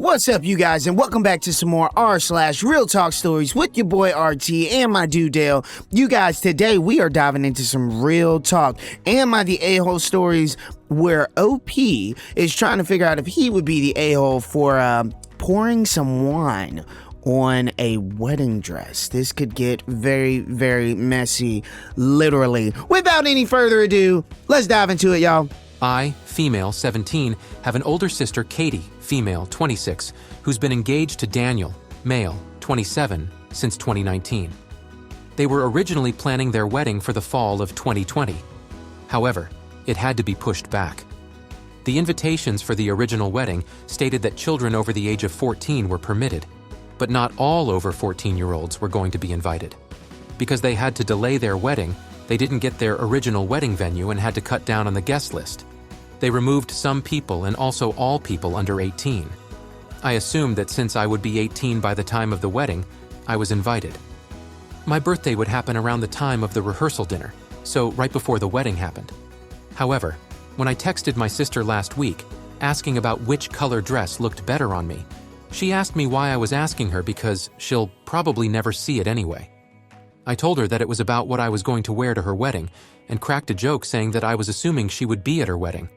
What's up, you guys, and welcome back to some more rSlash Real Talk Stories with your boy RT and my dude Dale. You guys, today we are diving into some real talk and my the a-hole stories where OP is trying to figure out if he would be the a-hole for pouring some wine on a wedding dress. This could get very, very messy, literally. Without any further ado, let's dive into it, y'all. I, female, 17, have an older sister, Katie, female, 26, who's been engaged to Daniel, male, 27, since 2019. They were originally planning their wedding for the fall of 2020. However, it had to be pushed back. The invitations for the original wedding stated that children over the age of 14 were permitted, but not all over 14-year-olds were going to be invited. Because they had to delay their wedding, they didn't get their original wedding venue and had to cut down on the guest list. They removed some people and also all people under 18. I assumed that since I would be 18 by the time of the wedding, I was invited. My birthday would happen around the time of the rehearsal dinner, so right before the wedding happened. However, when I texted my sister last week, asking about which color dress looked better on me, she asked me why I was asking her because she'll probably never see it anyway. I told her that it was about what I was going to wear to her wedding and cracked a joke saying that I was assuming she would be at her wedding.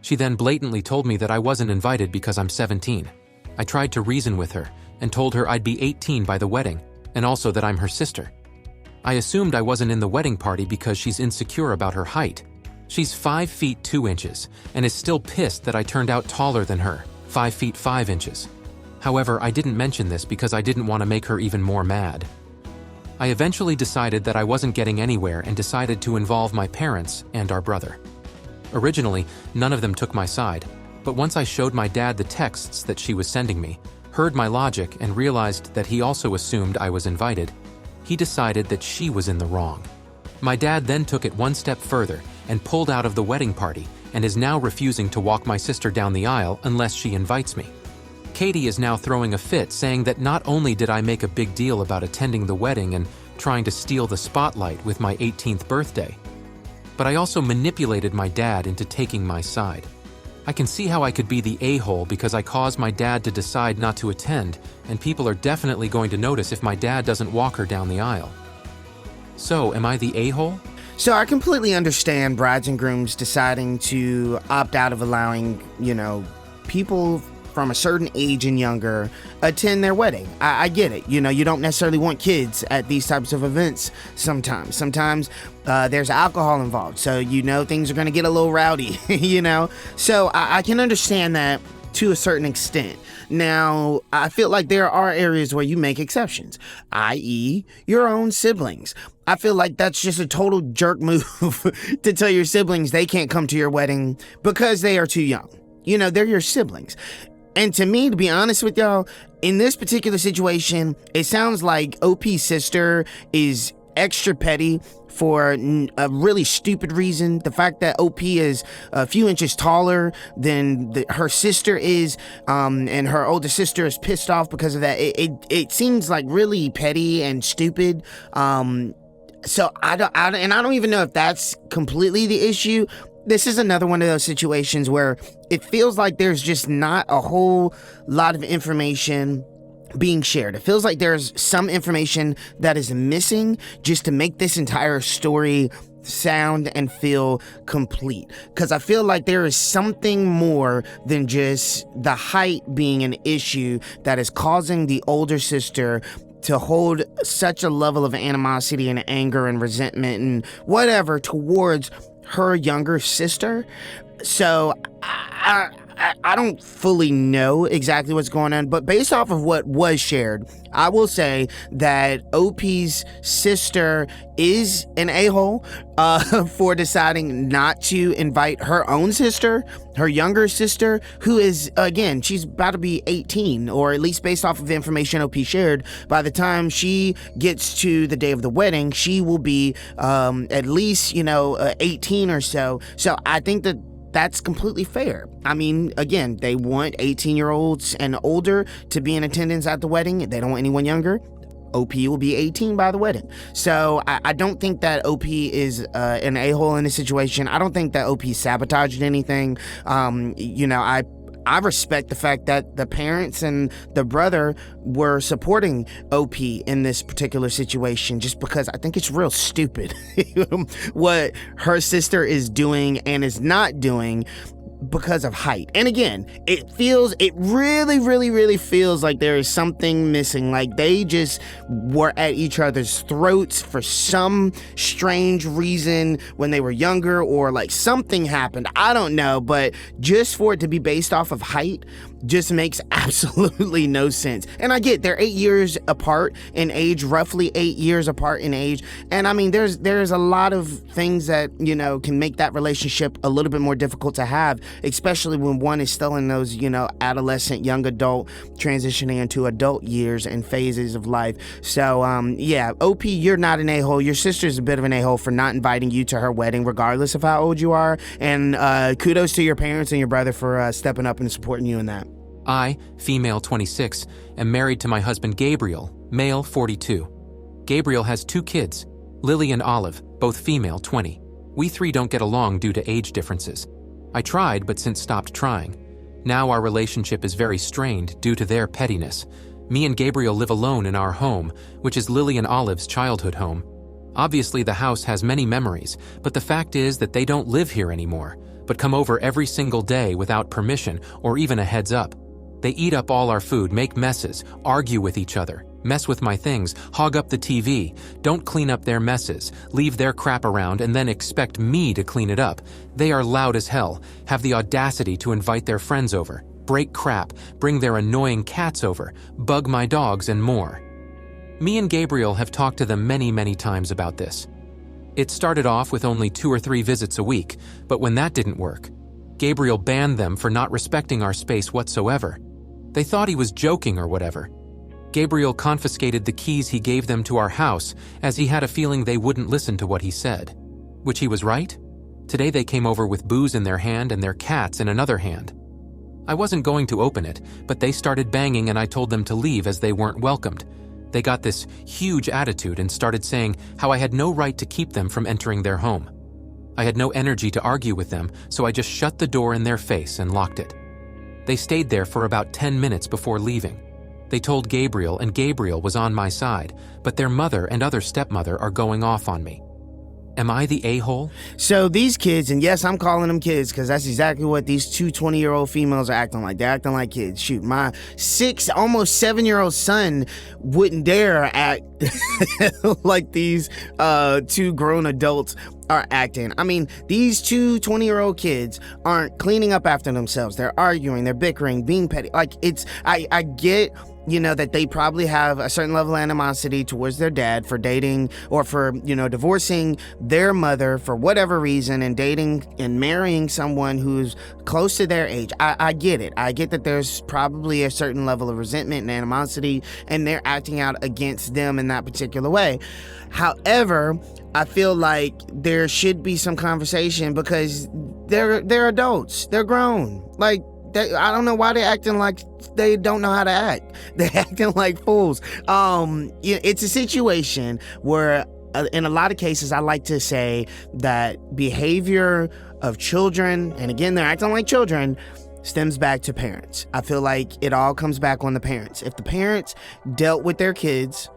She then blatantly told me that I wasn't invited because I'm 17. I tried to reason with her and told her I'd be 18 by the wedding and also that I'm her sister. I assumed I wasn't in the wedding party because she's insecure about her height. She's 5 feet 2 inches and is still pissed that I turned out taller than her, 5 feet 5 inches. However, I didn't mention this because I didn't want to make her even more mad. I eventually decided that I wasn't getting anywhere and decided to involve my parents and our brother. Originally, none of them took my side, but once I showed my dad the texts that she was sending me, heard my logic, and realized that he also assumed I was invited, he decided that she was in the wrong. My dad then took it one step further and pulled out of the wedding party and is now refusing to walk my sister down the aisle unless she invites me. Katie is now throwing a fit, saying that not only did I make a big deal about attending the wedding and trying to steal the spotlight with my 18th birthday, but I also manipulated my dad into taking my side. I can see how I could be the a-hole because I caused my dad to decide not to attend, and people are definitely going to notice if my dad doesn't walk her down the aisle. So, am I the a-hole? So I completely understand brides and grooms deciding to opt out of allowing, people from a certain age and younger attend their wedding. I get it. You don't necessarily want kids at these types of events sometimes. Sometimes there's alcohol involved, so things are going to get a little rowdy, So I can understand that to a certain extent. Now, I feel like there are areas where you make exceptions, i.e. your own siblings. I feel like that's just a total jerk move to tell your siblings they can't come to your wedding because they are too young. They're your siblings. And to me, to be honest with y'all, in this particular situation, it sounds like OP's sister is extra petty for a really stupid reason. The fact that OP is a few inches taller than her sister is, and her older sister is pissed off because of that. It seems like really petty and stupid. So I don't even know if that's completely the issue. This is another one of those situations where it feels like there's just not a whole lot of information being shared. It feels like there's some information that is missing just to make this entire story sound and feel complete. Because I feel like there is something more than just the height being an issue that is causing the older sister to hold such a level of animosity and anger and resentment and whatever towards her younger sister. So I don't fully know exactly what's going on, but based off of what was shared, I will say that OP's sister is an a-hole for deciding not to invite her own sister, her younger sister, who is, again, she's about to be 18, or at least based off of the information OP shared. By the time she gets to the day of the wedding, she will be at least, 18 or so. So I think that that's completely fair. I mean, again, they want 18-year-olds and older to be in attendance at the wedding. They don't want anyone younger. OP will be 18 by the wedding. So I don't think that OP is an a-hole in this situation. I don't think that OP sabotaged anything. I respect the fact that the parents and the brother were supporting OP in this particular situation, just because I think it's real stupid what her sister is doing and is not doing because of height. And again, it really feels like there is something missing. Like they just were at each other's throats for some strange reason when they were younger, or like something happened. I don't know, but just for it to be based off of height just makes absolutely no sense. And I get they're 8 years apart in age, roughly 8 years apart in age. And I mean, there's a lot of things that, you know, can make that relationship a little bit more difficult to have, especially when one is still in those, you know, adolescent, young adult, transitioning into adult years and phases of life. So, yeah, OP, you're not an a-hole. Your sister's a bit of an a-hole for not inviting you to her wedding, regardless of how old you are. And kudos to your parents and your brother for stepping up and supporting you in that. I, female 26, am married to my husband Gabriel, male 42. Gabriel has 2 kids, Lily and Olive, both female 20. We 3 don't get along due to age differences. I tried, but since stopped trying. Now our relationship is very strained due to their pettiness. Me and Gabriel live alone in our home, which is Lily and Olive's childhood home. Obviously the house has many memories, but the fact is that they don't live here anymore, but come over every single day without permission or even a heads up. They eat up all our food, make messes, argue with each other, mess with my things, hog up the TV, don't clean up their messes, leave their crap around and then expect me to clean it up. They are loud as hell, have the audacity to invite their friends over, break crap, bring their annoying cats over, bug my dogs and more. Me and Gabriel have talked to them many times about this. It started off with only 2 or 3 visits a week, but when that didn't work, Gabriel banned them for not respecting our space whatsoever. They thought he was joking or whatever. Gabriel confiscated the keys he gave them to our house, as he had a feeling they wouldn't listen to what he said. Which he was right. Today they came over with booze in their hand and their cats in another hand. I wasn't going to open it, but they started banging and I told them to leave as they weren't welcomed. They got this huge attitude and started saying how I had no right to keep them from entering their home. I had no energy to argue with them, so I just shut the door in their face and locked it. They stayed there for about 10 minutes before leaving. They told Gabriel, and Gabriel was on my side, but their mother and other stepmother are going off on me. Am I the a-hole? So these kids, and yes, I'm calling them kids because that's exactly what these 2 20-year-old females are acting like. They're acting like kids. Shoot, my 6, almost 7-year-old son wouldn't dare act like these 2 grown adults are acting. I mean, these 2 20-year-old kids aren't cleaning up after themselves. They're arguing, they're bickering, being petty. Like, I get, you know, that they probably have a certain level of animosity towards their dad for dating or for, you know, divorcing their mother for whatever reason and dating and marrying someone who's close to their age. I get it. I get that there's probably a certain level of resentment and animosity and they're acting out against them in that particular way. However, I feel like there should be some conversation because they're adults. They're grown. Like, I don't know why they're acting like they don't know how to act. They're acting like fools. It's a situation where, in a lot of cases, I like to say that behavior of children, and again, they're acting like children, stems back to parents. I feel like it all comes back on the parents. If the parents dealt with their kids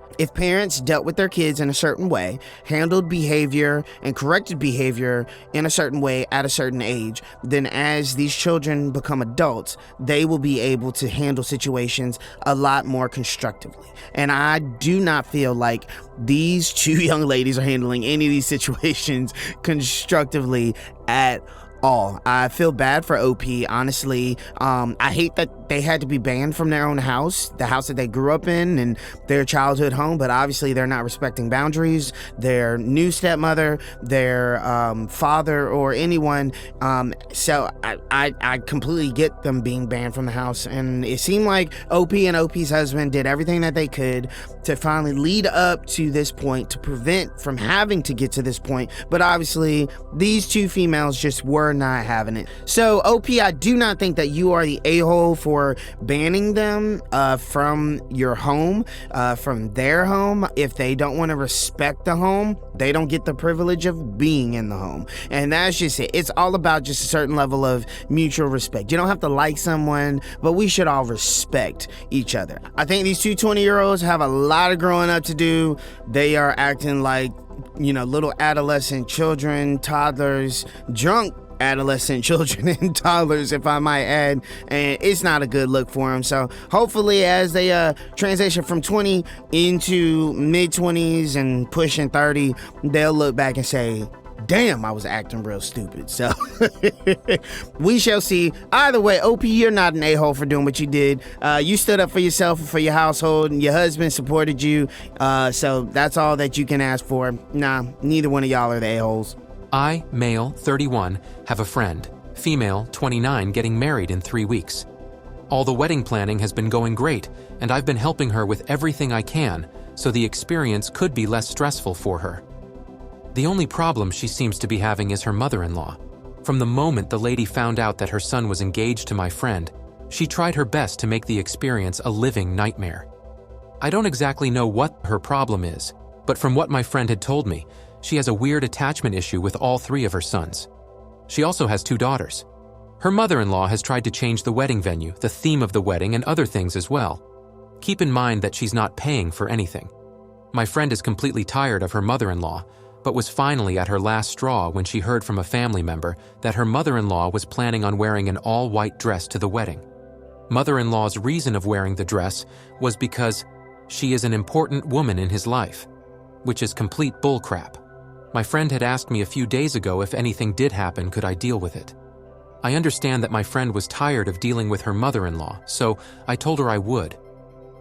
in a certain way, handled behavior and corrected behavior in a certain way at a certain age, then as these children become adults, they will be able to handle situations a lot more constructively. And I do not feel like these 2 young ladies are handling any of these situations constructively at all. I feel bad for OP, honestly. I hate that they had to be banned from their own house, the house that they grew up in and their childhood home, but obviously they're not respecting boundaries, their new stepmother, their father, or anyone. So I completely get them being banned from the house, and it seemed like OP and OP's husband did everything that they could to finally lead up to this point, to prevent from having to get to this point, but obviously these 2 females just were her not having it. So, OP, I do not think that you are the a-hole for banning them from your home, from their home. If they don't want to respect the home, they don't get the privilege of being in the home. And that's just it. It's all about just a certain level of mutual respect. You don't have to like someone, but we should all respect each other. I think these two 20-year-olds have a lot of growing up to do. They are acting like, little adolescent children, toddlers, drunk adolescent children and toddlers, if I might add, and it's not a good look for them. So hopefully as they transition from 20 into mid-20s and pushing 30, they'll look back and say, damn, I was acting real stupid. So we shall see. Either way, OP, you're not an a-hole for doing what you did. You stood up for yourself and for your household, and your husband supported you. So that's all that you can ask for. Nah, neither one of y'all are the a-holes. I, male, 31, have a friend, female, 29, getting married in 3 weeks. All the wedding planning has been going great, and I've been helping her with everything I can, so the experience could be less stressful for her. The only problem she seems to be having is her mother-in-law. From the moment the lady found out that her son was engaged to my friend, she tried her best to make the experience a living nightmare. I don't exactly know what her problem is, but from what my friend had told me, she has a weird attachment issue with all 3 of her sons. She also has 2 daughters. Her mother-in-law has tried to change the wedding venue, the theme of the wedding, and other things as well. Keep in mind that she's not paying for anything. My friend is completely tired of her mother-in-law, but was finally at her last straw when she heard from a family member that her mother-in-law was planning on wearing an all-white dress to the wedding. Mother-in-law's reason of wearing the dress was because she is an important woman in his life, which is complete bullcrap. My friend had asked me a few days ago if anything did happen, could I deal with it? I understand that my friend was tired of dealing with her mother-in-law, so I told her I would.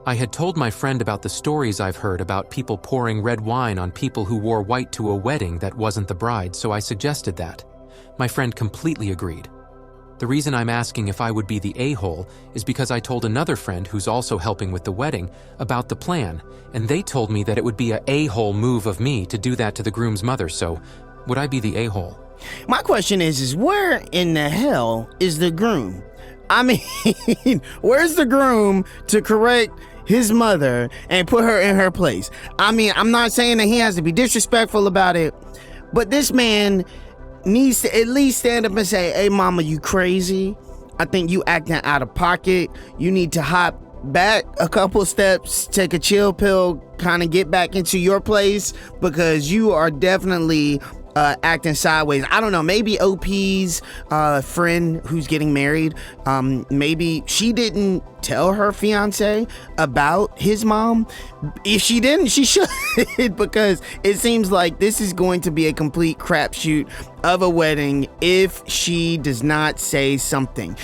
I had told my friend about the stories I've heard about people pouring red wine on people who wore white to a wedding that wasn't the bride, so I suggested that. My friend completely agreed. The reason I'm asking if I would be the a-hole is because I told another friend who's also helping with the wedding about the plan, and they told me that it would be an a-hole move of me to do that to the groom's mother, so would I be the a-hole? My question is where in the hell is the groom? I mean, where's the groom to correct his mother and put her in her place? I mean, I'm not saying that he has to be disrespectful about it, but this man needs to at least stand up and say, hey, mama, you crazy? I think you acting out of pocket. You need to hop back a couple steps, take a chill pill, kind of get back into your place, because you are definitely acting sideways. I don't know, maybe OP's friend who's getting married, maybe she didn't tell her fiance about his mom. If she didn't, she should, because it seems like this is going to be a complete crapshoot of a wedding if she does not say something.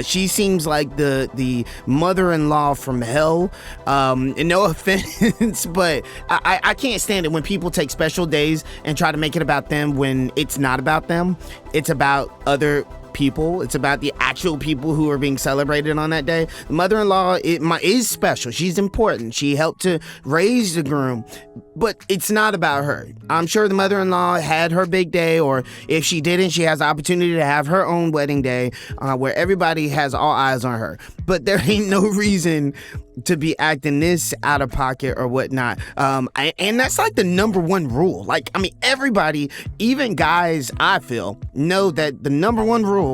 She seems like the mother-in-law from hell. And no offense, but I can't stand it when people take special days and try to make it about them when it's not about them. It's about other people. It's about the actual people who are being celebrated on that day. The mother-in-law is special. She's important. She helped to raise the groom, but it's not about her. I'm sure the mother-in-law had her big day, or if she didn't, she has the opportunity to have her own wedding day where everybody has all eyes on her. But there ain't no reason to be acting this out of pocket or whatnot. And that's like the number one rule. Like, I mean, everybody, even guys, I feel, know that the number one rule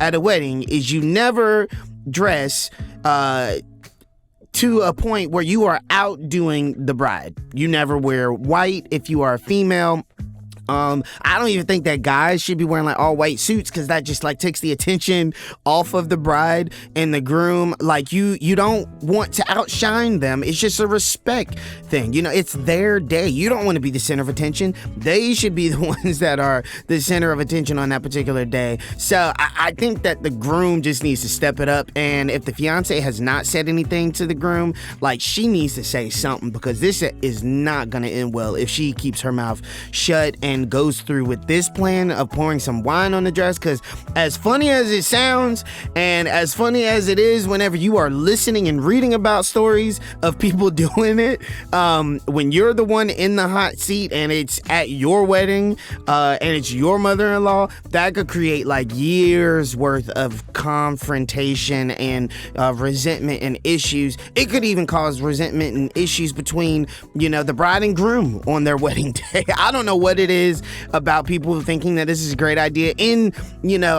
at a wedding is you never dress to a point where you are outdoing the bride. You never wear white if you are a female. I don't even think that guys should be wearing like all white suits, because that just like takes the attention off of the bride and the groom. Like you don't want to outshine them. It's just a respect thing. You know, it's their day. You don't want to be the center of attention. They should be the ones that are the center of attention on that particular day. So I think that the groom just needs to step it up. And if the fiance has not said anything to the groom, like, she needs to say something, because this is not going to end well if she keeps her mouth shut and and goes through with this plan of pouring some wine on the dress, because as funny as it sounds and as funny as it is whenever you are listening and reading about stories of people doing it, when you're the one in the hot seat and it's at your wedding and it's your mother-in-law, that could create like years worth of confrontation and resentment and issues. It could even cause resentment and issues between, the bride and groom on their wedding day. I don't know what it is about people thinking that this is a great idea. In,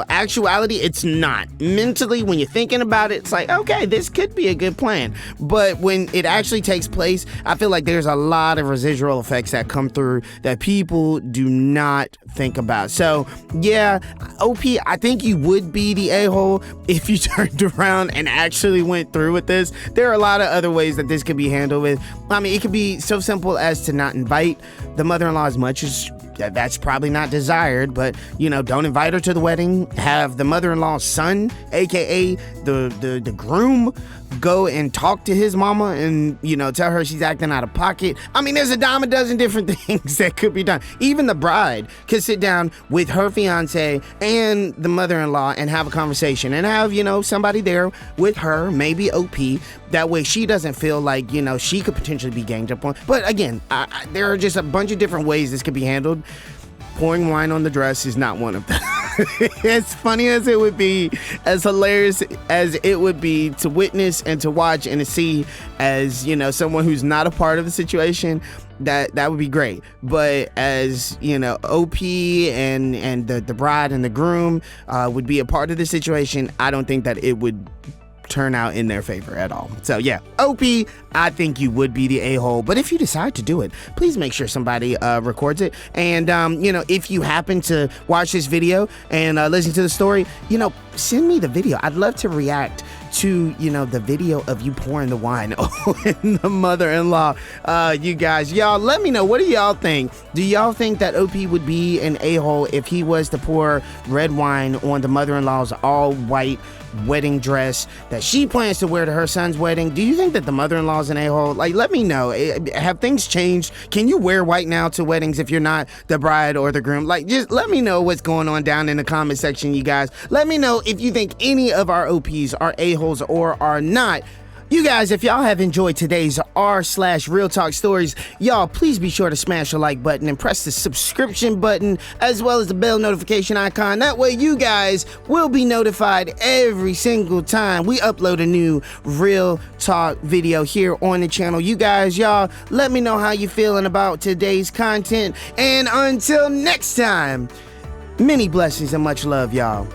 actuality, it's not. Mentally, when you're thinking about it, it's like, okay, this could be a good plan. But when it actually takes place, I feel like there's a lot of residual effects that come through that people do not think about. So, yeah, OP, I think you would be the a-hole if you turned around and actually went through with this. There are a lot of other ways that this could be handled with. I mean, it could be so simple as to not invite the mother-in-law as much as that's probably not desired, but don't invite her to the wedding. Have the mother-in-law's son, aka the groom, go and talk to his mama and tell her she's acting out of pocket. I mean, there's a dime a dozen different things that could be done. Even the bride could sit down with her fiance and the mother-in-law and have a conversation and have somebody there with her, maybe OP. That way she doesn't feel like she could potentially be ganged up on. But again, there are just a bunch of different ways this could be handled. Pouring wine on the dress is not one of them. As funny as it would be, as hilarious as it would be to witness and to watch and to see as, someone who's not a part of the situation, that would be great. But as, OP and the bride and the groom would be a part of the situation, I don't think that it would turn out in their favor at all. So yeah, OP, I think you would be the a-hole. But if you decide to do it, please make sure somebody records it. And if you happen to watch this video and listen to the story, send me the video. I'd love to react to the video of you pouring the wine on the mother-in-law. You guys, y'all, let me know, what do y'all think? Do y'all think that OP would be an a-hole if he was to pour red wine on the mother-in-law's all-white wedding dress that she plans to wear to her son's wedding? Do you think that the mother-in-law's an a-hole? Like, let me know. Have things changed? Can you wear white now to weddings if you're not the bride or the groom? Like, just let me know what's going on down in the comment section, you guys. Let me know if you think any of our OPs are a-holes or are not. You guys, if y'all have enjoyed today's r/Real Talk Stories, y'all please be sure to smash the like button and press the subscription button as well as the bell notification icon. That way you guys will be notified every single time we upload a new Real Talk video here on the channel. You guys, y'all, let me know how you feeling about today's content. And until next time, many blessings and much love, y'all.